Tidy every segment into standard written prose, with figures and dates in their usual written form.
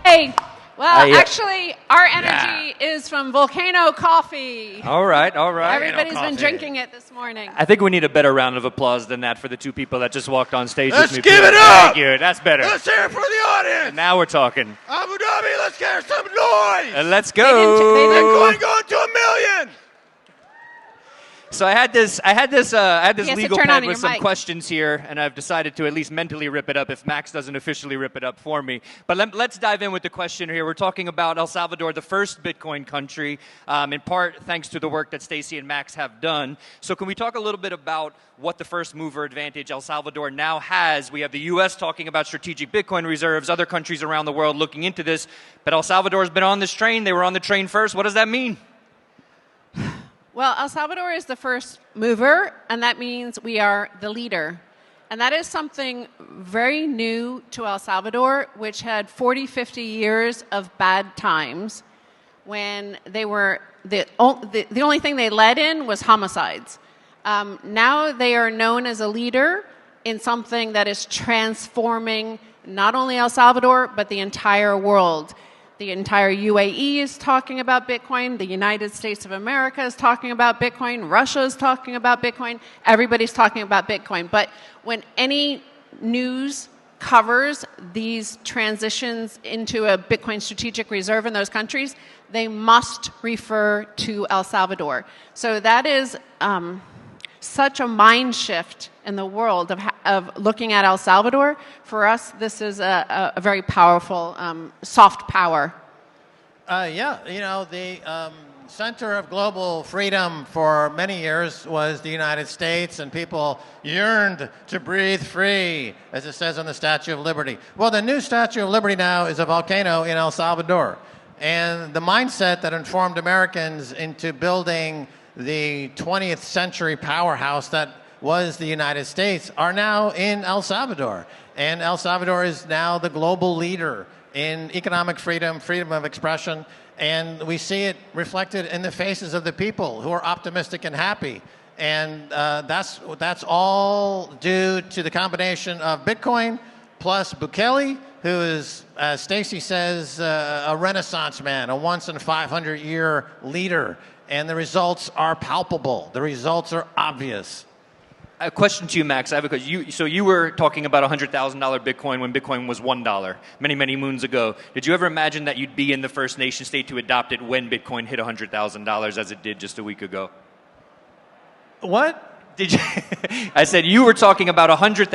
Hey, well, actually, our energy is from Volcano Coffee. All right. Everybody's been drinking it this morning. I think we need a better round of applause than that for the two people that just walked on stage Let's with me. give it up! Thank you. That's better. Let's hear it for the audience! And now we're talking. Abu Dhabi, let's hear some noise! Let's go. They Bitcoin going to $1 million! So I had this legal turn pad on your with some mic. questions here, and I've decided to at least mentally rip it up if Max doesn't officially rip it up for me. But let's dive in with the question here. We're talking about El Salvador, the first Bitcoin country, in part thanks to the work that Stacey and Max have done. So can we talk a little bit about what the first mover advantage El Salvador now has? We have the U.S. talking about strategic Bitcoin reserves, other countries around the world looking into this, but El Salvador's been on this train. They were on the train first. What does that mean? Well, El Salvador is the first mover, and that means we are the leader. And that is something very new to El Salvador, which had 40, 50 years of bad times when they were the only thing they led in was homicides. Now they are known as a leader in something that is transforming not only El Salvador, but the entire world. The entire UAE is talking about Bitcoin. The United States of America is talking about Bitcoin. Russia is talking about Bitcoin. Everybody's talking about Bitcoin. But when any news covers these transitions into a Bitcoin strategic reserve in those countries, they must refer to El Salvador. So that is such a mind shift in the world of looking at El Salvador. For us, this is a very powerful soft power. The center of global freedom for many years was the United States, and people yearned to breathe free, as it says on the Statue of Liberty. Well, the new Statue of Liberty now is a volcano in El Salvador. And the mindset that informed Americans into building the 20th century powerhouse that was the United States are now in El Salvador. And El Salvador is now the global leader in economic freedom, freedom of expression, and we see it reflected in the faces of the people who are optimistic and happy. And that's all due to the combination of Bitcoin plus Bukele, who is, as Stacey says, a Renaissance man, a once-in-500-year leader. And the results are palpable. The results are obvious. A question to you, Max. I have a question. So you were talking about $100,000 Bitcoin when Bitcoin was $1 many, many moons ago. Did you ever imagine that you'd be in the first nation state to adopt it when Bitcoin hit $100,000 as it did just a week ago? What? Did you? I said you were talking about $100,000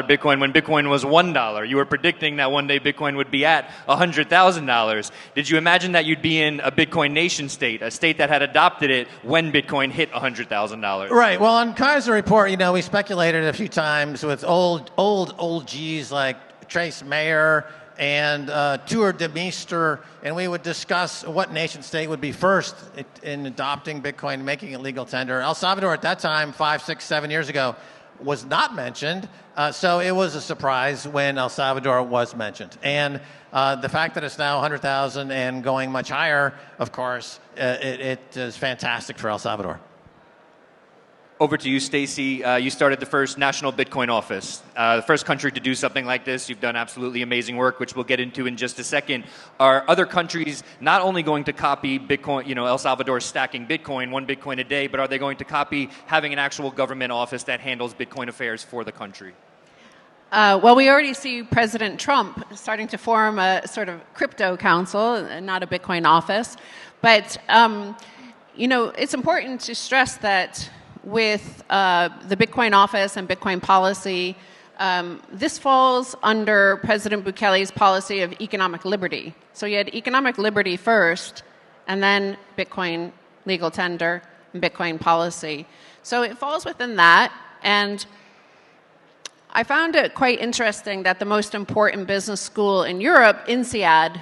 Bitcoin when Bitcoin was $1. You were predicting that one day Bitcoin would be at $100,000. Did you imagine that you'd be in a Bitcoin nation state, a state that had adopted it when Bitcoin hit $100,000? Right. Well, on Kaiser Report, we speculated a few times with old G's like Trace Mayer and Tour de Meester, and we would discuss what nation state would be first in adopting Bitcoin, making it legal tender. El Salvador at that time, 5, 6, 7 years ago, was not mentioned, so it was a surprise when El Salvador was mentioned. And the fact that it's now 100,000 and going much higher, of course, it is fantastic for El Salvador. Over to you, Stacey. You started the first national Bitcoin office, the first country to do something like this. You've done absolutely amazing work, which we'll get into in just a second. Are other countries not only going to copy Bitcoin, El Salvador stacking Bitcoin, 1 Bitcoin a day, but are they going to copy having an actual government office that handles Bitcoin affairs for the country? Well, we already see President Trump starting to form a sort of crypto council, not a Bitcoin office. But, it's important to stress that with the Bitcoin office and Bitcoin policy, this falls under President Bukele's policy of economic liberty. So you had economic liberty first, and then Bitcoin legal tender and Bitcoin policy. So it falls within that, and I found it quite interesting that the most important business school in Europe, INSEAD,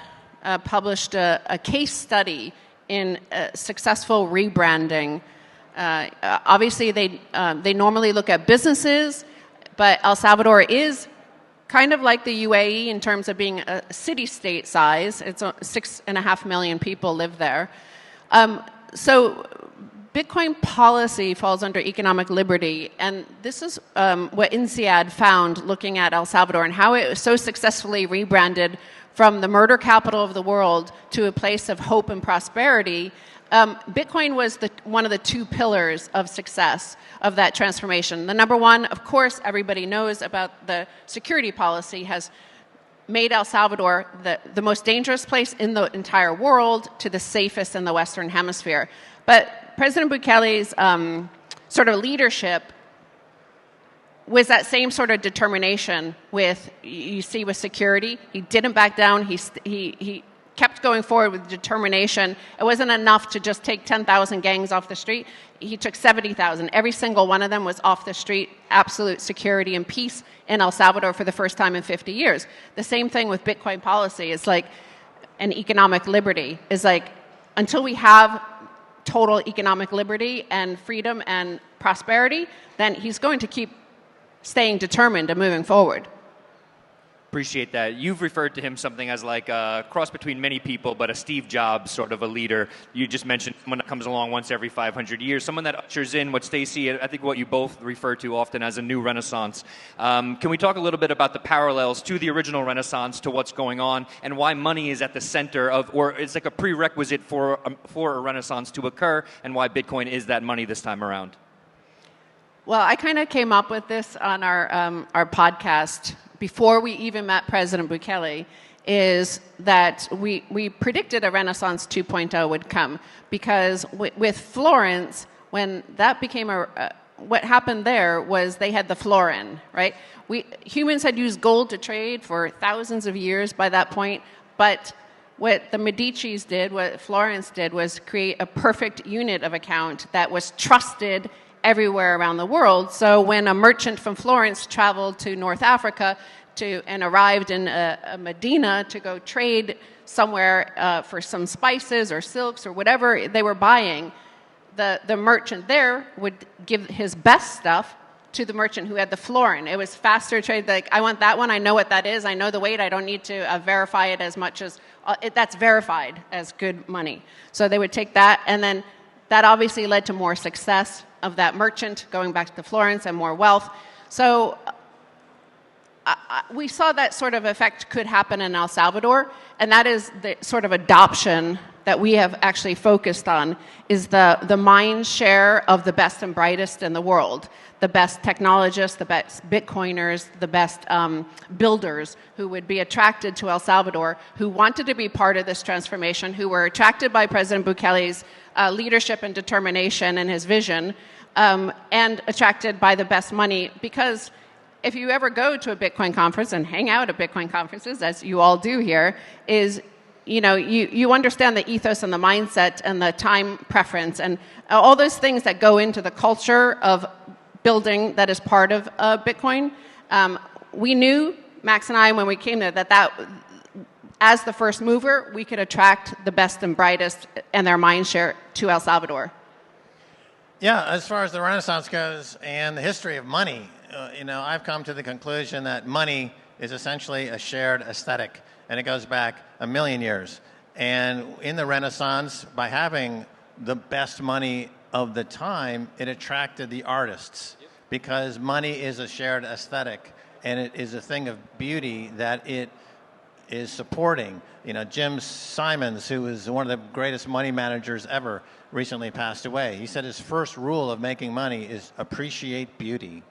published a case study in successful rebranding. Obviously, they normally look at businesses, but El Salvador is kind of like the UAE in terms of being a city-state size. It's 6.5 million people live there. So Bitcoin policy falls under economic liberty, and this is what INSEAD found looking at El Salvador and how it was so successfully rebranded from the murder capital of the world to a place of hope and prosperity, Bitcoin was one of the two pillars of success of that transformation. The number one, of course, everybody knows about the security policy, has made El Salvador the most dangerous place in the entire world to the safest in the Western Hemisphere. But President Bukele's sort of leadership was that same sort of determination with, you see, with security. He didn't back down. He kept going forward with determination. It wasn't enough to just take 10,000 gangs off the street. He took 70,000. Every single one of them was off the street, absolute security and peace in El Salvador for the first time in 50 years. The same thing with Bitcoin policy. It's like an economic liberty. It's like, until we have total economic liberty and freedom and prosperity, then he's going to keep staying determined and moving forward. Appreciate that. You've referred to him something as like a cross between many people, but a Steve Jobs sort of a leader. You just mentioned someone that comes along once every 500 years, someone that ushers in what Stacey, I think what you both refer to often as a new renaissance. Can we talk a little bit about the parallels to the original renaissance, to what's going on, and why money is at the center of, or it's like a prerequisite for a renaissance to occur, and why Bitcoin is that money this time around? Well, I kind of came up with this on our podcast before we even met President Bukele, is that we predicted a Renaissance 2.0 would come, because with Florence, when that became what happened there was they had the florin, right? Humans had used gold to trade for thousands of years by that point, but what the Medicis did, what Florence did, was create a perfect unit of account that was trusted everywhere around the world. So when a merchant from Florence traveled to North Africa and arrived in Medina to go trade somewhere for some spices or silks or whatever they were buying, the merchant there would give his best stuff to the merchant who had the florin. It was faster trade. Like, I want that one. I know what that is. I know the weight. I don't need to verify it as much as that's verified as good money. So they would take that, and then that obviously led to more success of that merchant going back to Florence and more wealth. So we saw that sort of effect could happen in El Salvador, and that is the sort of adoption that we have actually focused on, is the mind share of the best and brightest in the world, the best technologists, the best Bitcoiners, the best builders who would be attracted to El Salvador, who wanted to be part of this transformation, who were attracted by President Bukele's leadership and determination and his vision, and attracted by the best money. Because if you ever go to a Bitcoin conference and hang out at Bitcoin conferences, as you all do here, is, you understand the ethos and the mindset and the time preference and all those things that go into the culture of building that is part of Bitcoin. We knew, Max and I, when we came there, that as the first mover, we could attract the best and brightest and their mind share to El Salvador. Yeah, as far as the Renaissance goes and the history of money, I've come to the conclusion that money is essentially a shared aesthetic, and it goes back 1,000,000 years. And in the Renaissance, by having the best money of the time, it attracted the artists, because money is a shared aesthetic, and it is a thing of beauty that it is supporting. Jim Simons, who was one of the greatest money managers ever, recently passed away. He said his first rule of making money is appreciate beauty.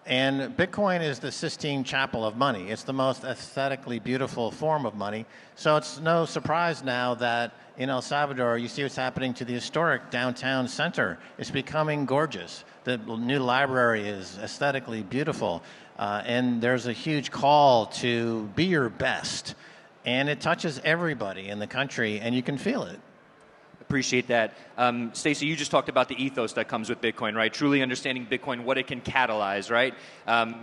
And Bitcoin is the Sistine Chapel of money. It's the most aesthetically beautiful form of money. So it's no surprise now that in El Salvador, you see what's happening to the historic downtown center. It's becoming gorgeous. The new library is aesthetically beautiful. And there's a huge call to be your best. And it touches everybody in the country, and you can feel it. Appreciate that. Stacey, you just talked about the ethos that comes with Bitcoin, right? Truly understanding Bitcoin, what it can catalyze, right?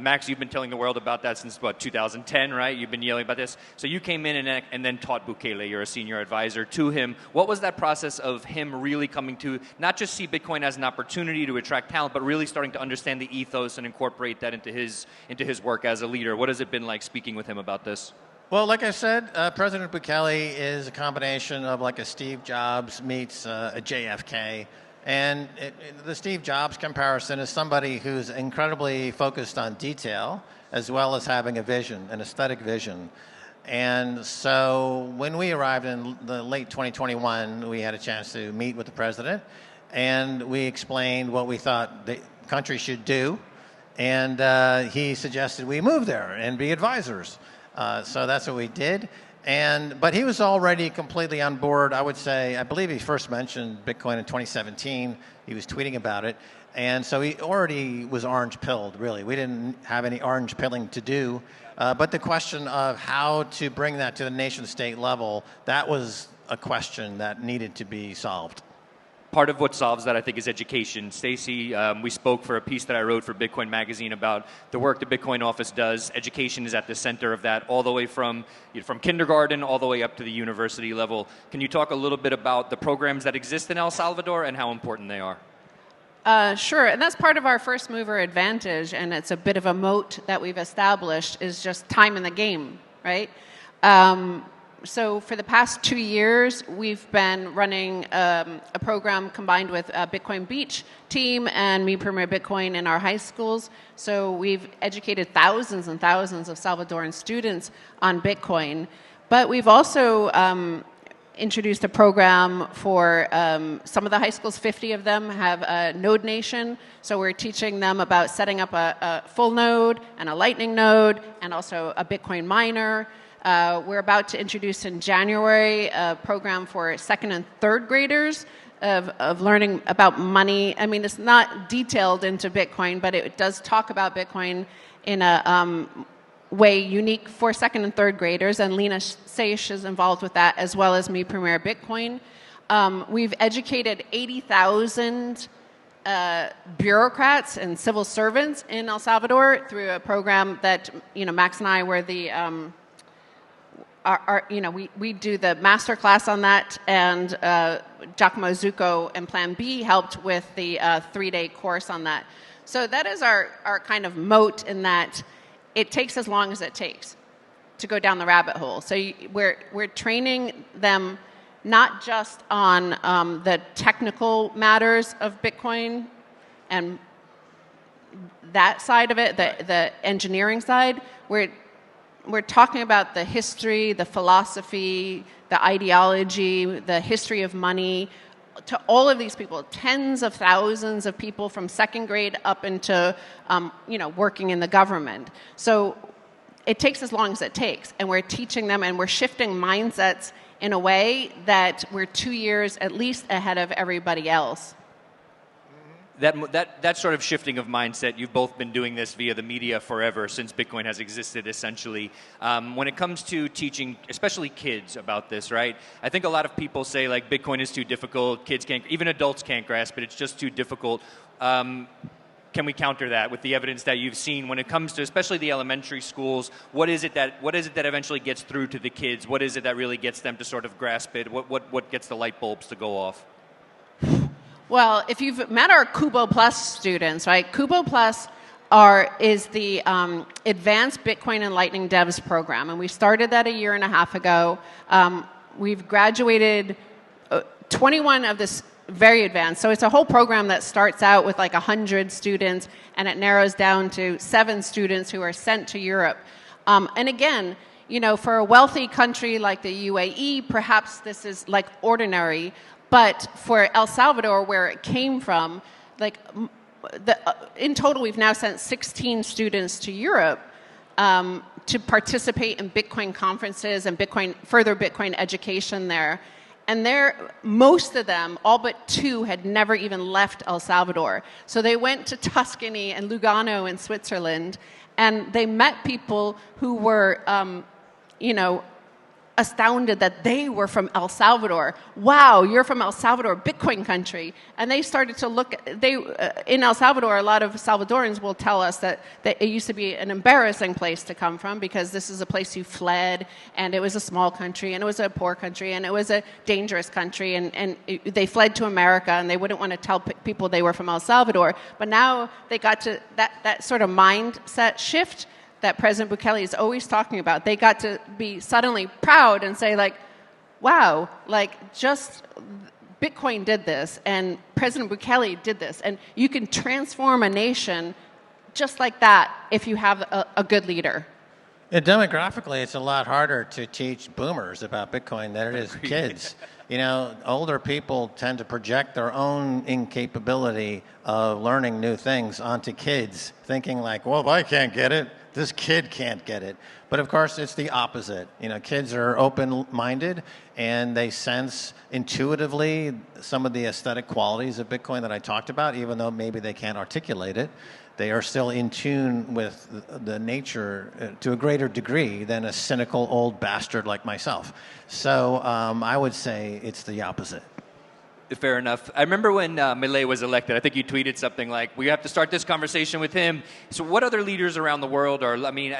Max, you've been telling the world about that since, 2010, right? You've been yelling about this. So you came in and then taught Bukele. You're a senior advisor to him. What was that process of him really coming to not just see Bitcoin as an opportunity to attract talent, but really starting to understand the ethos and incorporate that into his work as a leader? What has it been like speaking with him about this? Well, like I said, President Bukele is a combination of like a Steve Jobs meets a JFK. And the Steve Jobs comparison is somebody who's incredibly focused on detail, as well as having a vision, an aesthetic vision. And so when we arrived in the late 2021, we had a chance to meet with the president, and we explained what we thought the country should do. And he suggested we move there and be advisors. So that's what we did. But he was already completely on board. I would say, I believe he first mentioned Bitcoin in 2017. He was tweeting about it. And so he already was orange pilled, really. We didn't have any orange pilling to do. But the question of how to bring that to the nation state level, that was a question that needed to be solved. Part of what solves that, I think, is education. Stacy, we spoke for a piece that I wrote for Bitcoin Magazine about the work the Bitcoin office does. Education is at the center of that, all the way from kindergarten all the way up to the university level. Can you talk a little bit about the programs that exist in El Salvador and how important they are? Sure, and that's part of our first mover advantage, and it's a bit of a moat that we've established, is just time in the game, right? So for the past 2 years, we've been running a program combined with Bitcoin Beach team and Me Premier Bitcoin in our high schools. So we've educated thousands and thousands of Salvadoran students on Bitcoin. But we've also introduced a program for some of the high schools. 50 of them have a Node Nation. So we're teaching them about setting up a full node and a Lightning node and also a Bitcoin miner. We're about to introduce in January a program for second and third graders of learning about money. I mean, it's not detailed into Bitcoin, but it does talk about Bitcoin in a way unique for second and third graders, and Lena Seish is involved with that, as well as Me Premier Bitcoin. We've educated 80,000 bureaucrats and civil servants in El Salvador through a program that, Max and I were the... we do the master class on that, and Giacomo Zucco and Plan B helped with the 3-day course on that. So that is our kind of moat, in that it takes as long as it takes to go down the rabbit hole. So we're training them not just on the technical matters of Bitcoin and that side of it, the engineering side. We're talking about the history, the philosophy, the ideology, the history of money, to all of these people, tens of thousands of people from second grade up into, working in the government. So it takes as long as it takes, and we're teaching them, and we're shifting mindsets in a way that we're 2 years at least ahead of everybody else. That sort of shifting of mindset, you've both been doing this via the media forever, since Bitcoin has existed, essentially. When it comes to teaching, especially kids, about this, right? I think a lot of people say, like, Bitcoin is too difficult, kids can't, even adults can't grasp it, it's just too difficult. Can we counter that with the evidence that you've seen when it comes to, especially the elementary schools? What is it that eventually gets through to the kids? What is it that really gets them to sort of grasp it? What gets the light bulbs to go off? Well, if you've met our Kubo Plus students, right? Kubo Plus is the Advanced Bitcoin and Lightning Devs program, and we started that a year and a half ago. We've graduated 21 of this very advanced. So it's a whole program that starts out with like 100 students, and it narrows down to 7 students who are sent to Europe. And again, for a wealthy country like the UAE, perhaps this is like ordinary. But for El Salvador, where it came from, in total, we've now sent 16 students to Europe to participate in Bitcoin conferences and further Bitcoin education there. And most of them, all but 2, had never even left El Salvador. So they went to Tuscany and Lugano in Switzerland, and they met people who were, astounded that they were from El Salvador. Wow, you're from El Salvador, Bitcoin country. And they started to look, in El Salvador, a lot of Salvadorans will tell us that it used to be an embarrassing place to come from, because this is a place you fled, and it was a small country, and it was a poor country, and it was a dangerous country, and they fled to America, and they wouldn't want to tell people they were from El Salvador. But now they got to that sort of mindset shift that President Bukele is always talking about. They got to be suddenly proud and say, wow, just Bitcoin did this, and President Bukele did this, and you can transform a nation just like that if you have a good leader. Yeah, demographically, it's a lot harder to teach boomers about Bitcoin than it is kids. You know, older people tend to project their own incapability of learning new things onto kids, thinking like, well, if I can't get it, this kid can't get it. But of course, it's the opposite. You know, kids are open-minded and they sense intuitively some of the aesthetic qualities of Bitcoin that I talked about, even though maybe they can't articulate it. They are still in tune with the nature to a greater degree than a cynical old bastard like myself. So I would say it's the opposite. Fair enough. I remember when Milei was elected, I think you tweeted something like, we have to start this conversation with him. So what other leaders around the world are, I mean,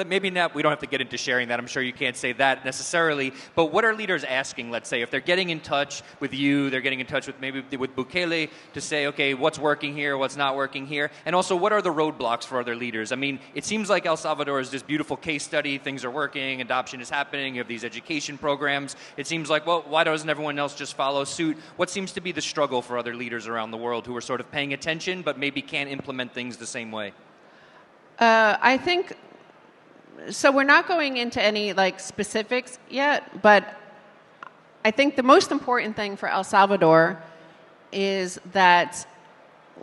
maybe not, we don't have to get into sharing that. I'm sure you can't say that necessarily. But what are leaders asking, let's say, if they're getting in touch with you, they're getting in touch with maybe with Bukele to say, okay, what's working here, what's not working here? And also, what are the roadblocks for other leaders? I mean, it seems like El Salvador is this beautiful case study. Things are working, adoption is happening, you have these education programs. It seems like, well, why doesn't everyone else just follow suit? What seems to be the struggle for other leaders around the world who are sort of paying attention but maybe can't implement things the same way? I think, so we're not going into any like specifics yet, but I think the most important thing for El Salvador is that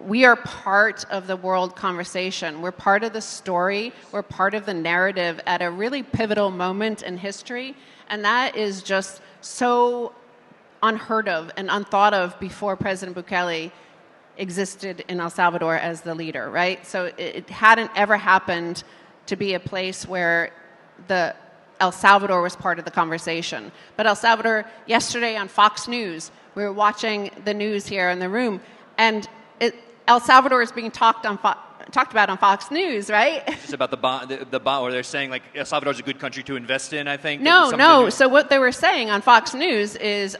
we are part of the world conversation. We're part of the story. We're part of the narrative at a really pivotal moment in history. And that is just so unheard of and unthought of before President Bukele existed in El Salvador as the leader, right? So it hadn't ever happened to be a place where the El Salvador was part of the conversation. But El Salvador, yesterday on Fox News, we were watching the news here in the room, and El Salvador is being talked about on Fox News, right? Just about the bond, where they're saying like El Salvador is a good country to invest in. I think. No. So what they were saying on Fox News is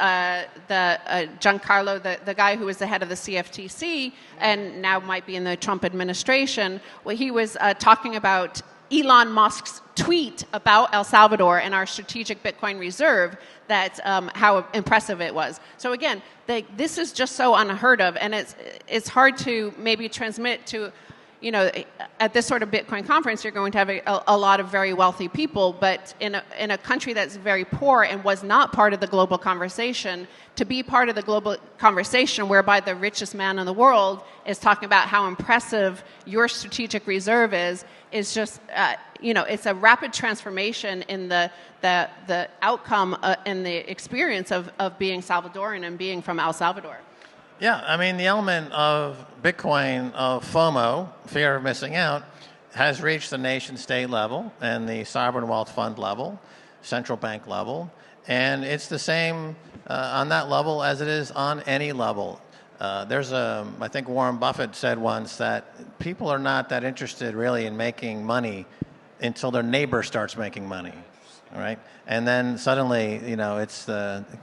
Giancarlo, the guy who was the head of the CFTC and now might be in the Trump administration. Well, he was talking about Elon Musk's tweet about El Salvador and our strategic Bitcoin reserve, that how impressive it was. So again, this is just so unheard of, and it's hard to maybe transmit to, you know, at this sort of Bitcoin conference, you're going to have a lot of very wealthy people, but in a country that's very poor and was not part of the global conversation, to be part of the global conversation whereby the richest man in the world is talking about how impressive your strategic reserve is just, you know, it's a rapid transformation in the outcome and the experience of being Salvadoran and being from El Salvador. Yeah, I mean, the element of Bitcoin, of FOMO, fear of missing out, has reached the nation-state level and the sovereign wealth fund level, central bank level, and it's the same on that level as it is on any level. I think Warren Buffett said once that people are not that interested really in making money until their neighbor starts making money, all right? And then suddenly, you know, it's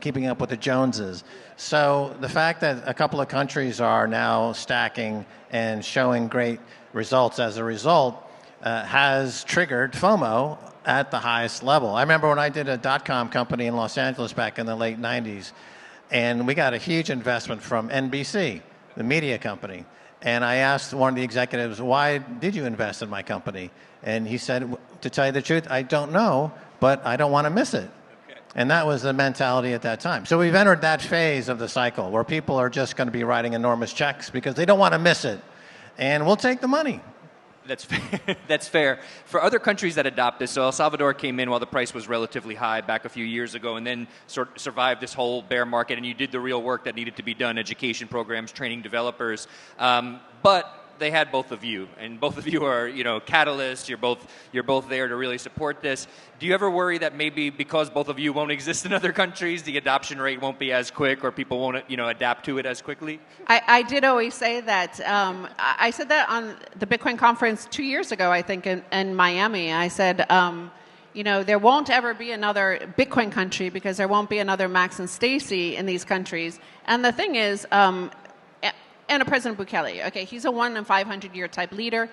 keeping up with the Joneses. So the fact that a couple of countries are now stacking and showing great results as a result has triggered FOMO at the highest level. I remember when I did a .com company in Los Angeles back in the late 90s, and we got a huge investment from NBC, the media company. And I asked one of the executives, why did you invest in my company? And he said, to tell you the truth, I don't know, but I don't want to miss it. Okay. And that was the mentality at that time. So we've entered that phase of the cycle where people are just going to be writing enormous checks because they don't want to miss it. And we'll take the money. That's fair. That's fair. For other countries that adopt this, so El Salvador came in while the price was relatively high back a few years ago and then survived this whole bear market, and you did the real work that needed to be done, education programs, training developers. But they had both of you, and both of you are, you know, catalysts. You're both there to really support this. Do you ever worry that maybe because both of you won't exist in other countries, the adoption rate won't be as quick, or people won't, you know, adapt to it as quickly? I did always say that. I said that on the Bitcoin conference 2 years ago, I think, in Miami. I said, you know, there won't ever be another Bitcoin country because there won't be another Max and Stacy in these countries. And the thing is, and a President Bukele. Okay, he's a 1 in 500 year type leader.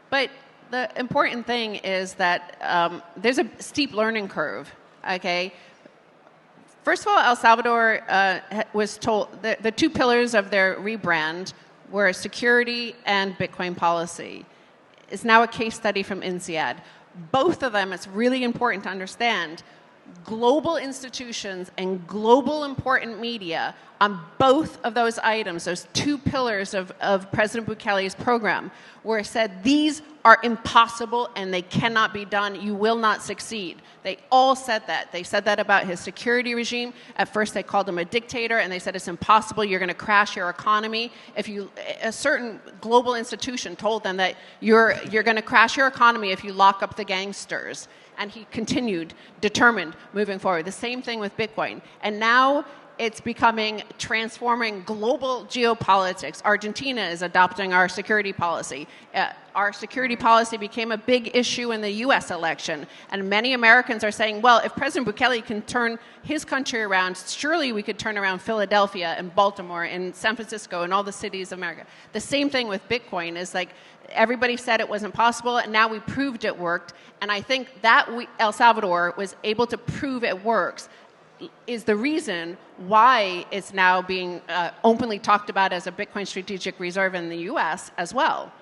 But the important thing is that there's a steep learning curve. Okay, first of all, El Salvador was told the two pillars of their rebrand were security and Bitcoin policy. It's now a case study from INSEAD. both of them, it's really important to understand, global institutions and global important media on both of those items, those two pillars of President Bukele's program, where it said these are impossible and they cannot be done. You will not succeed. They all said that. They said that about his security regime. At first they called him a dictator and they said it's impossible. You're going to crash your economy. A certain global institution told them that you're going to crash your economy if you lock up the gangsters. And he continued, determined, moving forward. The same thing with Bitcoin. And now it's transforming global geopolitics. Argentina is adopting our security policy. Our security policy became a big issue in the U.S. election. And many Americans are saying, well, if President Bukele can turn his country around, surely we could turn around Philadelphia and Baltimore and San Francisco and all the cities of America. The same thing with Bitcoin is like, everybody said it wasn't possible, and now we proved it worked. And I think that El Salvador was able to prove it works is the reason why it's now being openly talked about as a Bitcoin strategic reserve in the U.S. as well.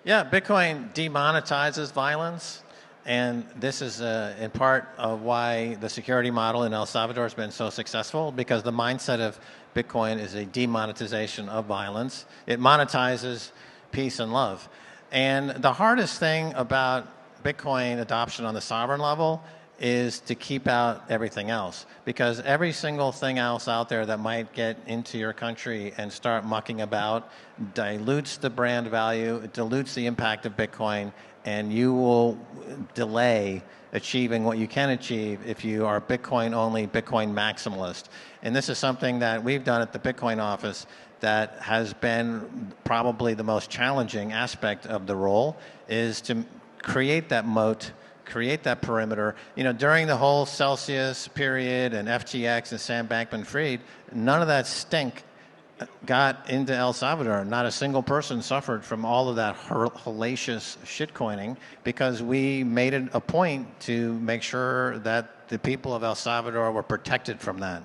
Yeah, Bitcoin demonetizes violence, and this is in part of why the security model in El Salvador has been so successful, because the mindset of Bitcoin is a demonetization of violence. It monetizes peace and love. And the hardest thing about Bitcoin adoption on the sovereign level is to keep out everything else, because every single thing else out there that might get into your country and start mucking about dilutes the brand value, it dilutes the impact of Bitcoin, and you will delay achieving what you can achieve if you are Bitcoin only, Bitcoin maximalist. And this is something that we've done at the Bitcoin office that has been probably the most challenging aspect of the role, is to create that moat, create that perimeter. You know, during the whole Celsius period and FTX and Sam Bankman-Fried, none of that stink got into El Salvador. Not a single person suffered from all of that hellacious shitcoining, because we made it a point to make sure that the people of El Salvador were protected from that.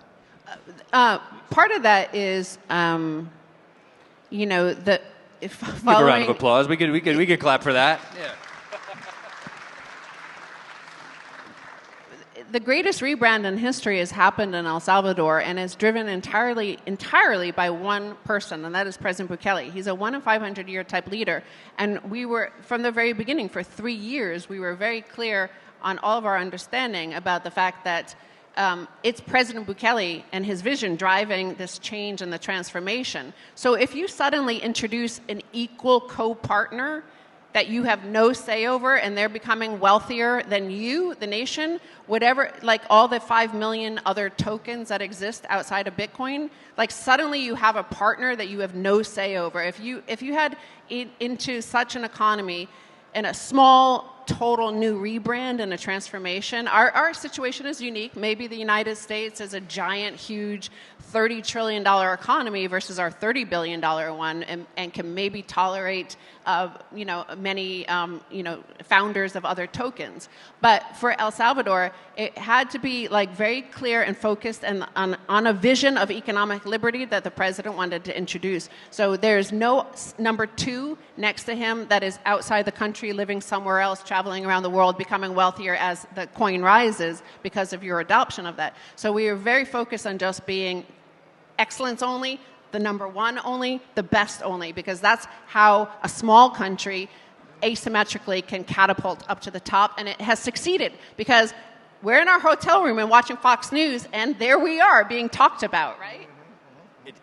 Part of that is, you know, the following... Give a round of applause. We could clap for that. Yeah. The greatest rebrand in history has happened in El Salvador, and is driven entirely by one person, and that is President Bukele. He's a 1 in 500 year type leader, and we were, from the very beginning, for 3 years, we were very clear on all of our understanding about the fact that it's President Bukele and his vision driving this change and the transformation. So if you suddenly introduce an equal co-partner that you have no say over, and they're becoming wealthier than you, the nation, whatever, like all the 5 million other tokens that exist outside of Bitcoin, like suddenly you have a partner that you have no say over. If you had into such an economy and a small total new rebrand and a transformation, our situation is unique. Maybe the United States is a giant, huge $30 trillion economy versus our $30 billion one, and can maybe tolerate many founders of other tokens. But for El Salvador, it had to be like very clear and focused and on a vision of economic liberty that the president wanted to introduce. So there's no number two next to him that is outside the country, living somewhere else, traveling around the world, becoming wealthier as the coin rises because of your adoption of that. So we are very focused on just being excellence only, the number one only, the best only, because that's how a small country asymmetrically can catapult up to the top, and it has succeeded because we're in our hotel room and watching Fox News, and there we are being talked about, right?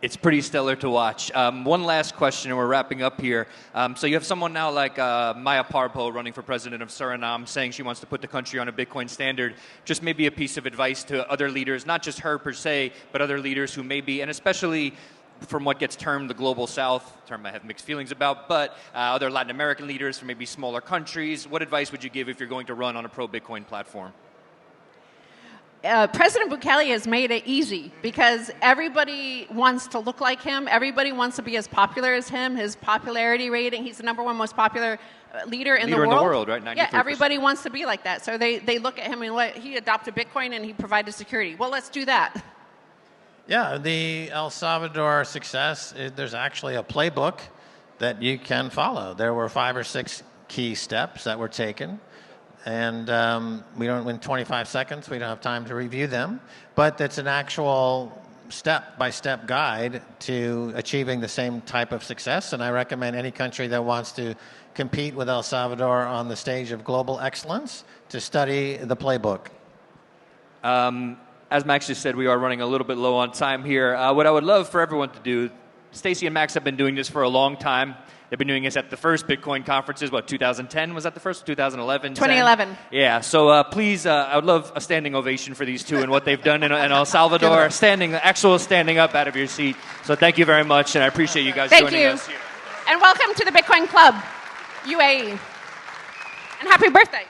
It's pretty stellar to watch. One last question, and we're wrapping up here. So you have someone now like Maya Parpo running for president of Suriname, saying she wants to put the country on a Bitcoin standard. Just maybe a piece of advice to other leaders, not just her per se, but other leaders who may be, and especially from what gets termed the Global South, a term I have mixed feelings about, but other Latin American leaders from maybe smaller countries. What advice would you give if you're going to run on a pro-Bitcoin platform? President Bukele has made it easy because everybody wants to look like him. Everybody wants to be as popular as him. His popularity rating, he's the number one most popular leader in the world. Leader in the world, right? 93%. Yeah, everybody wants to be like that. So they look at him and he adopted Bitcoin and he provided security. Well, let's do that. Yeah, the El Salvador success, there's actually a playbook that you can follow. There were 5 or 6 key steps that were taken. and we don't in 25 seconds. We don't have time to review them, but it's an actual step-by-step guide to achieving the same type of success. And I recommend any country that wants to compete with El Salvador on the stage of global excellence to study the playbook. As Max just said, we are running a little bit low on time here. What I would love for everyone to do, Stacy and Max have been doing this for a long time. They've been doing this at the first Bitcoin conferences. 2010 was that the first? 2011? 2011. 10? Yeah. So please, I would love a standing ovation for these two and what they've done in El Salvador. Standing up out of your seat. So thank you very much, and I appreciate you guys joining us here. And welcome to the Bitcoin Club, UAE. And happy birthday.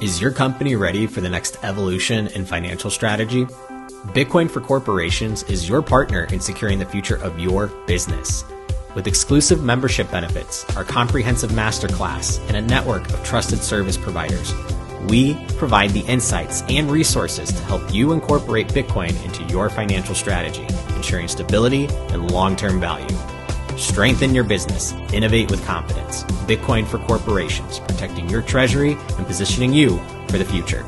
Is your company ready for the next evolution in financial strategy? Bitcoin for Corporations is your partner in securing the future of your business. With exclusive membership benefits, our comprehensive masterclass, and a network of trusted service providers, we provide the insights and resources to help you incorporate Bitcoin into your financial strategy, ensuring stability and long-term value. Strengthen your business. Innovate with confidence. Bitcoin for Corporations, protecting your treasury and positioning you for the future.